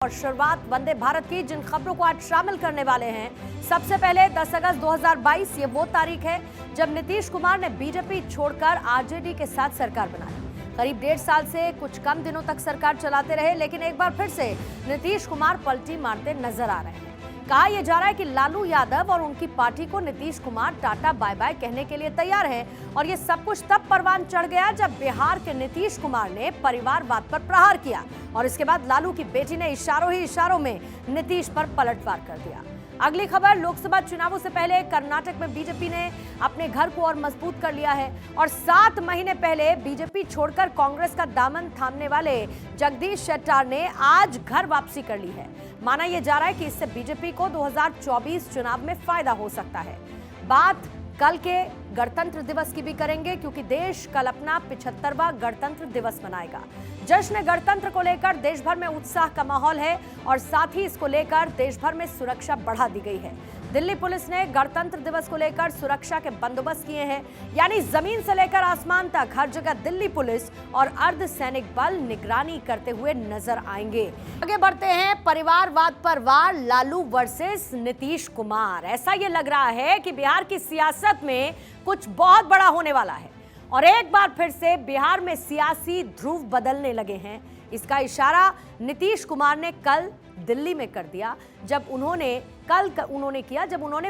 और शुरुआत वंदे भारत की जिन खबरों को आज शामिल करने वाले हैं। सबसे पहले 10 अगस्त 2022 ये वो तारीख है जब नीतीश कुमार ने बीजेपी छोड़कर आरजेडी के साथ सरकार बनाई। करीब 1.5 साल से कुछ कम दिनों तक सरकार चलाते रहे, लेकिन एक बार फिर से नीतीश कुमार पलटी मारते नजर आ रहे हैं। कहा यह जा रहा है कि लालू यादव और उनकी पार्टी को Nitish Kumar tata bye bye कहने के लिए तैयार हैं और ये सब कुछ तब परवान चढ़ गया जब बिहार के नीतीश कुमार ने परिवारवाद पर प्रहार किया और इसके बाद लालू की बेटी ने इशारों ही इशारों में नीतीश पर पलटवार कर दिया। अगली खबर, लोकसभा चुनावों से पहले कर्नाटक में बीजेपी ने अपने घर को और मजबूत कर लिया है और 7 महीने पहले बीजेपी छोड़कर कांग्रेस का दामन थामने वाले जगदीश शेट्टार ने आज घर वापसी कर ली है। माना यह जा रहा है कि इससे बीजेपी को 2024 चुनाव में फायदा हो सकता है। बात कल के गणतंत्र दिवस की भी करेंगे क्योंकि देश कल अपना 75वां गणतंत्र दिवस मनाएगा। जश्न गणतंत्र को लेकर देश भर में उत्साह का माहौल है और साथ ही इसको लेकर देश भर में सुरक्षा बढ़ा दी गई है। दिल्ली पुलिस ने गणतंत्र दिवस को लेकर सुरक्षा के बंदोबस्त किए हैं, यानी जमीन से लेकर आसमान तक हर जगह दिल्ली पुलिस और अर्धसैनिक बल निगरानी करते हुए नजर आएंगे। आगे बढ़ते हैं, परिवारवाद पर वार, लालू वर्सेस नीतीश कुमार। ऐसा ये लग रहा है कि बिहार की सियासत में कुछ बहुत बड़ा होने वाला है और एक बार फिर से बिहार में सियासी ध्रुव बदलने लगे हैं। इसका इशारा नीतीश कुमार ने कल दिल्ली में कर दिया जब उन्होंने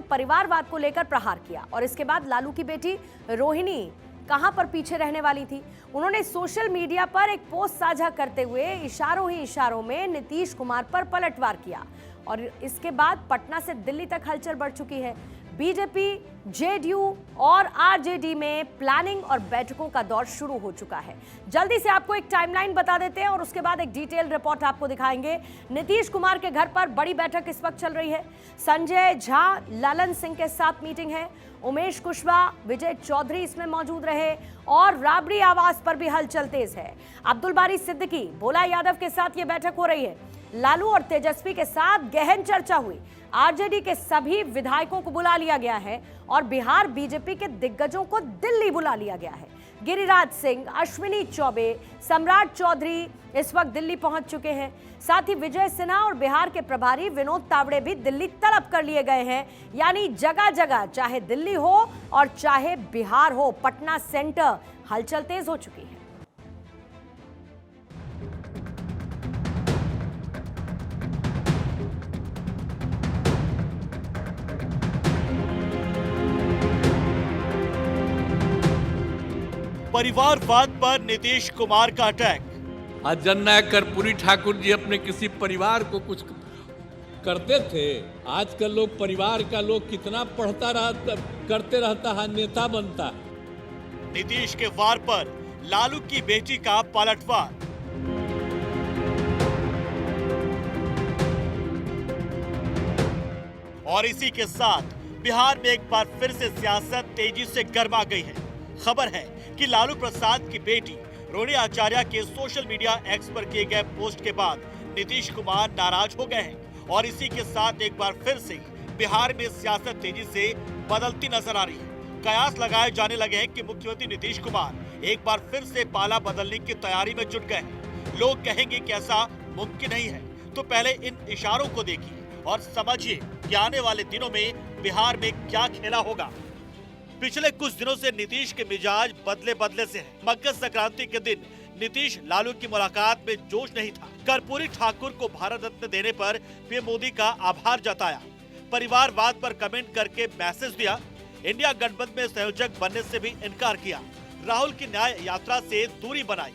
परिवारवाद को लेकर प्रहार किया और इसके बाद लालू की बेटी रोहिणी कहां पर पीछे रहने वाली थी। उन्होंने सोशल मीडिया पर एक पोस्ट साझा करते हुए इशारों ही इशारों में नीतीश कुमार पर पलटवार किया और इसके बाद पटना से दिल्ली तक हलचल बढ़ चुकी है। बीजेपी, जेडीयू और आरजेडी में प्लानिंग और बैठकों का दौर शुरू हो चुका है। जल्दी से आपको एक टाइमलाइन बता देते हैं और उसके बाद एक डिटेल रिपोर्ट आपको दिखाएंगे। नीतीश कुमार के घर पर बड़ी बैठक इस वक्त चल रही है। संजय झा, ललन सिंह के साथ मीटिंग है। उमेश कुशवाहा, विजय चौधरी इसमें मौजूद रहे और राबड़ी आवास पर भी हलचल तेज है। अब्दुल बारी सिद्दीकी, भोला यादव के साथ ये बैठक हो रही है। लालू और तेजस्वी के साथ गहन चर्चा हुई। आरजेडी के सभी विधायकों को बुला लिया गया है और बिहार बीजेपी के दिग्गजों को दिल्ली बुला लिया गया है। गिरिराज सिंह, अश्विनी चौबे, सम्राट चौधरी इस वक्त दिल्ली पहुंच चुके हैं। साथ ही विजय सिन्हा और बिहार के प्रभारी विनोद तावड़े भी दिल्ली तलब कर लिए गए हैं। यानी जगह जगह, चाहे दिल्ली हो और चाहे बिहार हो, पटना सेंटर हलचल तेज हो चुकी है। परिवारवाद पर नीतीश कुमार का अटैक। आज जननायक कर्पूरी ठाकुर जी अपने किसी परिवार को कुछ करते थे। आजकल लोग परिवार का लोग कितना करते रहता है, नेता बनता। नीतीश के वार पर लालू की बेटी का पलटवार। और इसी के साथ बिहार में एक बार फिर से सियासत तेजी से गर्मा गई है। खबर है कि लालू प्रसाद की बेटी रोहिणी आचार्य के सोशल मीडिया एक्स पर किए गए पोस्ट के बाद नीतीश कुमार नाराज हो गए हैं और इसी के साथ एक बार फिर से बिहार में सियासत तेजी से बदलती नजर आ रही है। कयास लगाए जाने लगे हैं कि मुख्यमंत्री नीतीश कुमार एक बार फिर से पाला बदलने की तैयारी में जुट गए हैं। लोग कहेंगे कि ऐसा मुमकिन नहीं है, तो पहले इन इशारों को देखिए और समझिए कि आने वाले दिनों में बिहार में क्या खेला होगा। पिछले कुछ दिनों से नीतीश के मिजाज बदले से हैं। मकर संक्रांति के दिन नीतीश लालू की मुलाकात में जोश नहीं था। कर्पूरी ठाकुर को भारत रत्न देने पर पीएम मोदी का आभार जताया। परिवारवाद पर कमेंट करके मैसेज दिया। इंडिया गठबंधन में संयोजक बनने से भी इनकार किया। राहुल की न्याय यात्रा से दूरी बनाई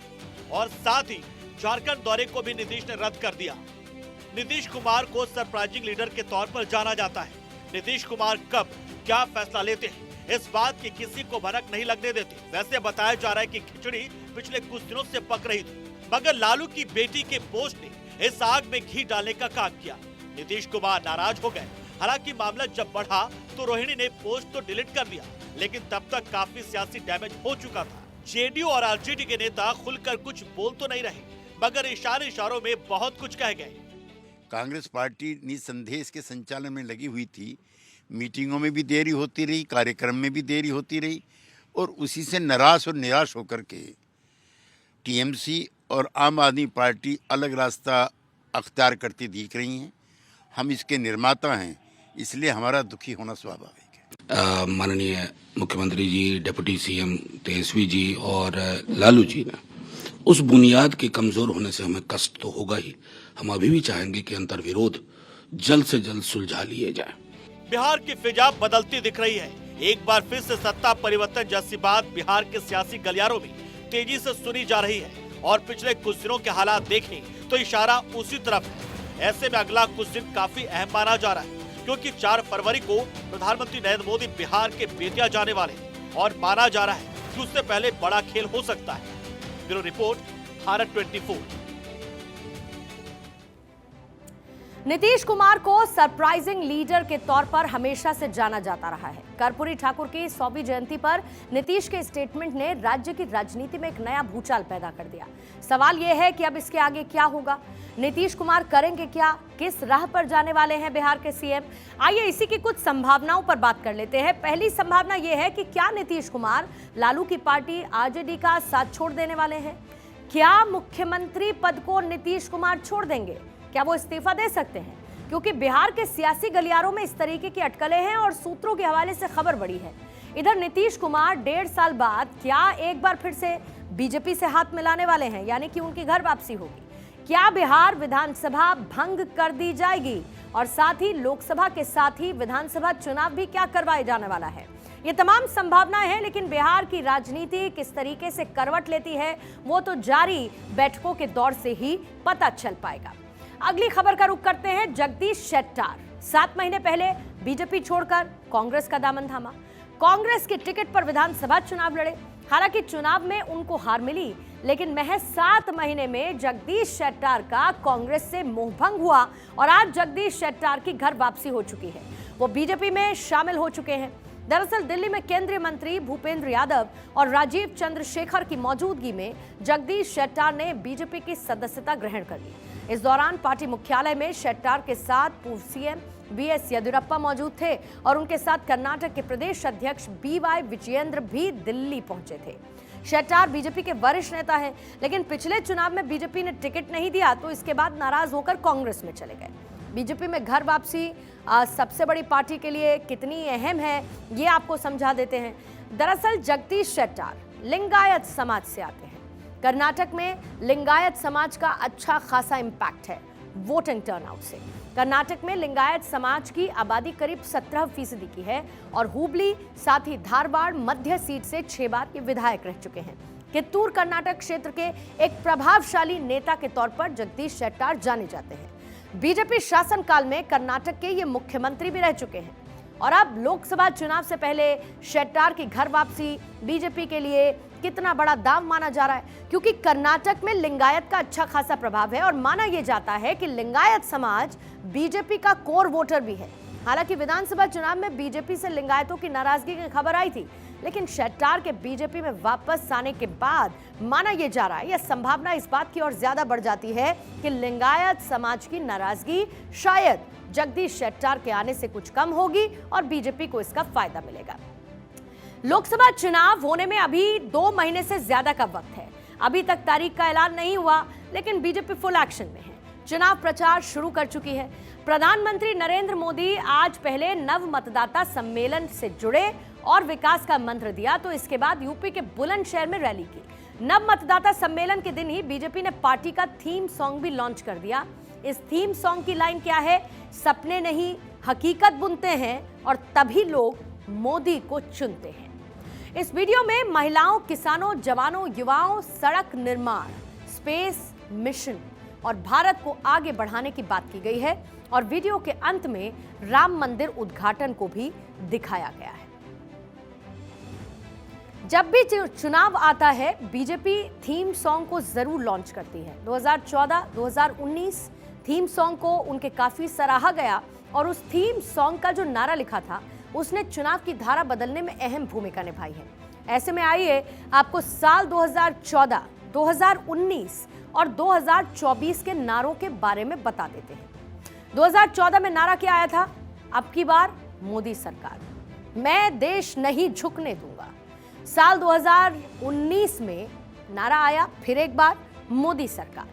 और साथ ही झारखंड दौरे को भी नीतीश ने रद्द कर दिया। नीतीश कुमार को सरप्राइजिंग लीडर के तौर पर जाना जाता है। नीतीश कुमार कब क्या फैसला लेते हैं, इस बात की किसी को भनक नहीं लगने देते। वैसे बताया जा रहा है कि खिचड़ी पिछले कुछ दिनों से पक रही थी, मगर लालू की बेटी के पोस्ट ने इस आग में घी डालने का काम किया। नीतीश कुमार नाराज हो गए। हालांकि मामला जब बढ़ा तो रोहिणी ने पोस्ट तो डिलीट कर दिया, लेकिन तब तक काफी सियासी डैमेज हो चुका था। जेडीयू और आरजेडी के नेता खुलकर कुछ बोल तो नहीं रहे, मगर इशारों में बहुत कुछ कह गए। कांग्रेस पार्टी निसंदेह इसके संचालन में लगी हुई थी। मीटिंगों में भी देरी होती रही, कार्यक्रम में भी देरी होती रही और उसी से नाराज और निराश होकर के टीएमसी और आम आदमी पार्टी अलग रास्ता अख्तियार करती दिख रही हैं। हम इसके निर्माता हैं, इसलिए हमारा दुखी होना स्वाभाविक है। माननीय मुख्यमंत्री जी, डिप्टी सीएम तेजस्वी जी और लालू जी ने उस बुनियाद के कमजोर होने से हमें कष्ट तो होगा ही। हम अभी भी चाहेंगे कि अंतर्विरोध जल्द से जल्द सुलझा लिए जाए। बिहार की फिजा बदलती दिख रही है। एक बार फिर से सत्ता परिवर्तन जैसी बात बिहार के सियासी गलियारों में तेजी से सुनी जा रही है और पिछले कुछ दिनों के हालात देखें तो इशारा उसी तरफ है। ऐसे में अगला कुछ दिन काफी अहम माना जा रहा है, क्योंकि 4 फरवरी को प्रधानमंत्री नरेंद्र मोदी बिहार के बेतिया जाने वाले हैं और माना जा रहा है कि उससे पहले बड़ा खेल हो सकता है। Bureau report, Bharat 24। नीतीश कुमार को सरप्राइजिंग लीडर के तौर पर हमेशा से जाना जाता रहा है। कर्पूरी ठाकुर की 100वीं जयंती पर नीतीश के स्टेटमेंट ने राज्य की राजनीति में एक नया भूचाल पैदा कर दिया। सवाल यह है कि अब इसके आगे क्या होगा? नीतीश कुमार करेंगे क्या? किस राह पर जाने वाले हैं बिहार के सीएम? आइए इसी की कुछ संभावनाओं पर बात कर लेते हैं। पहली संभावना यह है कि क्या नीतीश कुमार लालू की पार्टी आरजेडी का साथ छोड़ देने वाले हैं? क्या मुख्यमंत्री पद को नीतीश कुमार छोड़ देंगे? क्या वो इस्तीफा दे सकते हैं? क्योंकि बिहार के सियासी गलियारों में इस तरीके की अटकलें हैं और सूत्रों के हवाले से खबर बड़ी है। इधर नीतीश कुमार 1.5 साल बाद क्या एक बार फिर से बीजेपी से हाथ मिलाने वाले हैं, यानी कि उनकी घर वापसी होगी? क्या बिहार विधानसभा भंग कर दी जाएगी और साथ ही लोकसभा के साथ ही विधानसभा चुनाव भी क्या करवाए जाने वाला है? ये तमाम संभावनाएं हैं, लेकिन बिहार की राजनीति किस तरीके से करवट लेती है वो तो जारी बैठकों के दौर से ही पता चल पाएगा। अगली खबर का रुख करते हैं। जगदीश शेट्टार 7 महीने पहले बीजेपी छोड़कर कांग्रेस का दामन थामा। कांग्रेस की टिकट पर विधानसभा चुनाव लड़े। हालांकि चुनाव में उनको हार मिली, लेकिन महज 7 महीने में जगदीश शेट्टार का कांग्रेस से मोहभंग हुआ और आज जगदीश शेट्टार की घर वापसी हो चुकी है। वो बीजेपी में शामिल हो चुके हैं। दरअसल दिल्ली में केंद्रीय मंत्री भूपेंद्र यादव और राजीव चंद्रशेखर की मौजूदगी में जगदीश शेट्टार ने बीजेपी की सदस्यता ग्रहण कर ली। इस दौरान पार्टी मुख्यालय में शेट्टार के साथ पूर्व सीएम बीएस येदियुरप्पा मौजूद थे और उनके साथ कर्नाटक के प्रदेश अध्यक्ष बीवाई विजयेंद्र भी दिल्ली पहुंचे थे। शेट्टार बीजेपी के वरिष्ठ नेता हैं, लेकिन पिछले चुनाव में बीजेपी ने टिकट नहीं दिया तो इसके बाद नाराज होकर कांग्रेस में चले गए। बीजेपी में घर वापसी सबसे बड़ी पार्टी के लिए कितनी अहम है ये आपको समझा देते हैं। दरअसल जगदीश शेट्टार लिंगायत समाज से आते हैं। कर्नाटक में लिंगायत समाज का अच्छा खासा इंपैक्ट है वोटिंग टर्नआउट से। कर्नाटक में लिंगायत समाज की आबादी करीब 17% की है और हुबली साथ ही धारवाड़ मध्य सीट से 6 बार ये विधायक रह चुके हैं। कित्तूर कर्नाटक क्षेत्र के एक प्रभावशाली नेता के तौर पर जगदीश शेट्टार जाने जाते हैं। बीजेपी शासनकाल में कर्नाटक के ये मुख्यमंत्री भी रह चुके हैं और अब लोकसभा चुनाव से पहले शेट्टार की घर वापसी बीजेपी के लिए कितना बड़ा दाव माना जा रहा है, क्योंकि कर्नाटक में लिंगायत का अच्छा खासा प्रभाव है और माना यह जाता है कि लिंगायत समाज बीजेपी का कोर वोटर भी है। हालांकि विधानसभा चुनाव में बीजेपी से लिंगायतों की नाराजगी की खबर आई थी, लेकिन शेट्टार के बीजेपी में वापस आने के बाद माना यह जा रहा है, यह संभावना इस बात की और ज्यादा बढ़ जाती है कि लिंगायत समाज की नाराजगी शायद जगदीश शेट्टार के आने से कुछ कम होगी और बीजेपी को इसका फायदा मिलेगा। लोकसभा चुनाव होने में अभी 2 महीने से ज्यादा का वक्त है। अभी तक तारीख का ऐलान नहीं हुआ, लेकिन बीजेपी फुल एक्शन में है। चुनाव प्रचार शुरू कर चुकी है। प्रधानमंत्री नरेंद्र मोदी आज पहले नव मतदाता सम्मेलन से जुड़े और विकास का मंत्र दिया, तो इसके बाद यूपी के बुलंदशहर में रैली की। नव मतदाता सम्मेलन के दिन ही बीजेपी ने पार्टी का थीम सॉन्ग भी लॉन्च कर दिया। इस थीम सॉन्ग की लाइन क्या है? सपने नहीं हकीकत बुनते हैं और तभी लोग मोदी को चुनते हैं। इस वीडियो में महिलाओं, किसानों, जवानों, युवाओं, सड़क निर्माण, स्पेस मिशन और भारत को आगे बढ़ाने की बात की गई है और वीडियो के अंत में राम मंदिर उद्घाटन को भी दिखाया गया है। जब भी चुनाव आता है बीजेपी थीम सॉन्ग को जरूर लॉन्च करती है। 2014, 2019 थीम सॉन्ग को उनके काफी सराहा गया और उस थीम सॉन्ग का जो नारा लिखा था उसने चुनाव की धारा बदलने में अहम भूमिका निभाई है। ऐसे में आइए आपको साल 2014, 2019 और 2024 के नारों के बारे में बता देते हैं। 2014 में नारा क्या आया था? अब की बार मोदी सरकार, मैं देश नहीं झुकने दूंगा। साल 2019 में नारा आया फिर एक बार मोदी सरकार।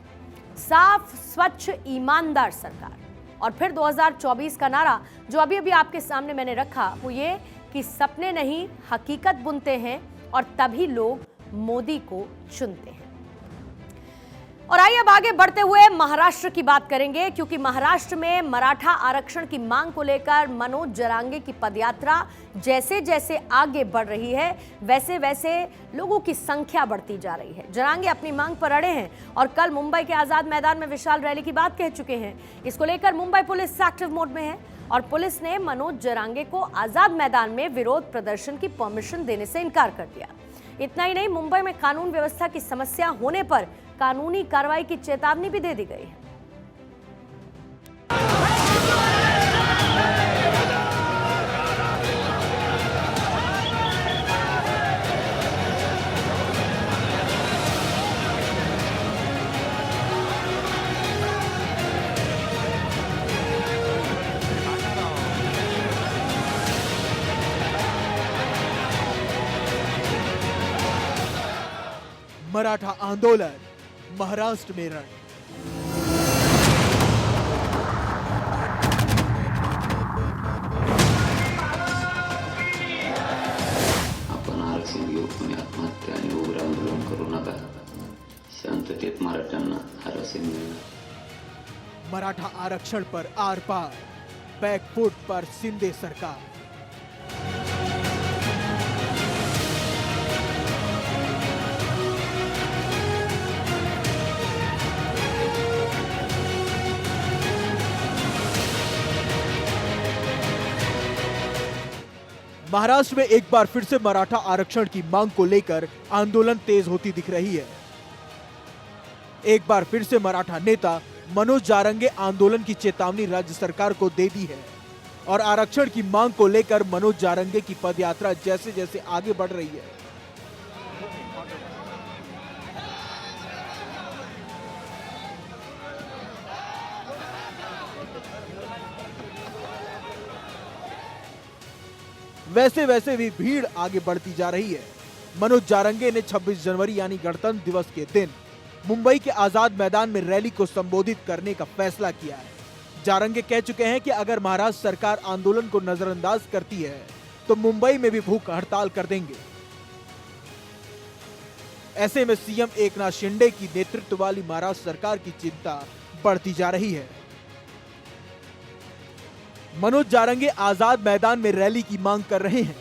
साफ, स्वच्छ, ईमानदार सरकार। और फिर 2024 का नारा जो अभी अभी आपके सामने मैंने रखा, वो ये कि सपने नहीं हकीकत बुनते हैं और तभी लोग मोदी को चुनते हैं। और आइए अब आगे बढ़ते हुए महाराष्ट्र की बात करेंगे, क्योंकि महाराष्ट्र में मराठा आरक्षण की मांग को लेकर मनोज जरांगे की पदयात्रा जैसे जैसे आगे बढ़ रही है, वैसे वैसे लोगों की संख्या बढ़ती जा रही है। जरांगे अपनी मांग पर अड़े हैं और कल मुंबई के आजाद मैदान में विशाल रैली की बात कह चुके हैं। इसको लेकर मुंबई पुलिस एक्टिव मोड में है और पुलिस ने मनोज जरांगे को आजाद मैदान में विरोध प्रदर्शन की परमिशन देने से इनकार कर दिया। इतना ही नहीं, मुंबई में कानून व्यवस्था की समस्या होने पर कानूनी कार्रवाई की चेतावनी भी दे दी गई है। मराठा आंदोलन महाराष्ट्र में रण। आपण आरक्षण घेऊ, कोणी आत्महत्या आणि उग्र आंदोलन करू नका। शांततेत मराठ्यांना आरक्षण मिळणार। मराठा आरक्षण पर आर पार, बैकफुट पर शिंदे सरकार। महाराष्ट्र में एक बार फिर से मराठा आरक्षण की मांग को लेकर आंदोलन तेज होती दिख रही है। एक बार फिर से मराठा नेता मनोज जारंगे आंदोलन की चेतावनी राज्य सरकार को दे दी है और आरक्षण की मांग को लेकर मनोज जारंगे की पदयात्रा जैसे जैसे आगे बढ़ रही है, वैसे वैसे भी भीड़ आगे बढ़ती जा रही है। मनोज जारंगे ने 26 जनवरी यानी गणतंत्र दिवस के दिन मुंबई के आजाद मैदान में रैली को संबोधित करने का फैसला किया है। जारंगे कह चुके हैं कि अगर महाराष्ट्र सरकार आंदोलन को नजरअंदाज करती है तो मुंबई में भी भूख हड़ताल कर देंगे। ऐसे में सीएम एकनाथ शिंदे की नेतृत्व वाली महाराष्ट्र सरकार की चिंता बढ़ती जा रही है। मनोज जारंगे आजाद मैदान में रैली की मांग कर रहे हैं,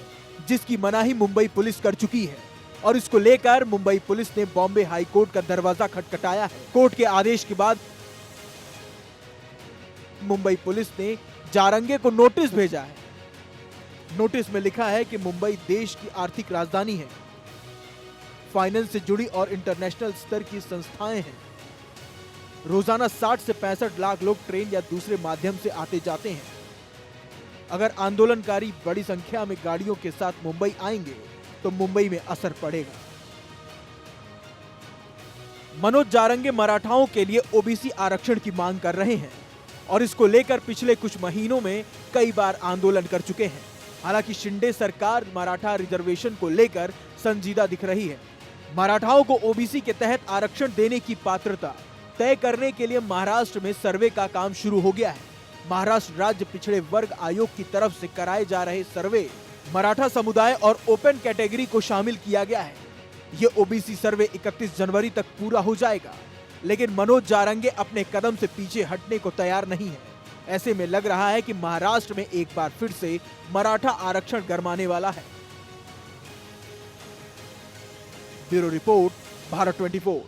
जिसकी मनाही मुंबई पुलिस कर चुकी है और इसको लेकर मुंबई पुलिस ने बॉम्बे हाई कोर्ट का दरवाजा खटखटाया है। कोर्ट के आदेश के बाद मुंबई पुलिस ने जारंगे को नोटिस भेजा है। नोटिस में लिखा है कि मुंबई देश की आर्थिक राजधानी है, फाइनेंस से जुड़ी और इंटरनेशनल स्तर की संस्थाएं हैं। रोजाना 60 से 65 लाख लोग ट्रेन या दूसरे माध्यम से आते जाते हैं। अगर आंदोलनकारी बड़ी संख्या में गाड़ियों के साथ मुंबई आएंगे तो मुंबई में असर पड़ेगा। मनोज जारंगे मराठाओं के लिए ओबीसी आरक्षण की मांग कर रहे हैं और इसको लेकर पिछले कुछ महीनों में कई बार आंदोलन कर चुके हैं। हालांकि शिंदे सरकार मराठा रिजर्वेशन को लेकर संजीदा दिख रही है। मराठाओं को ओबीसी के तहत आरक्षण देने की पात्रता तय करने के लिए महाराष्ट्र में सर्वे का काम शुरू हो गया है। महाराष्ट्र राज्य पिछड़े वर्ग आयोग की तरफ से कराए जा रहे सर्वे मराठा समुदाय और ओपन कैटेगरी को शामिल किया गया है। ये ओबीसी सर्वे 31 जनवरी तक पूरा हो जाएगा, लेकिन मनोज जारंगे अपने कदम से पीछे हटने को तैयार नहीं है। ऐसे में लग रहा है कि महाराष्ट्र में एक बार फिर से मराठा आरक्षण गरमाने वाला है। Bureau report, Bharat 24।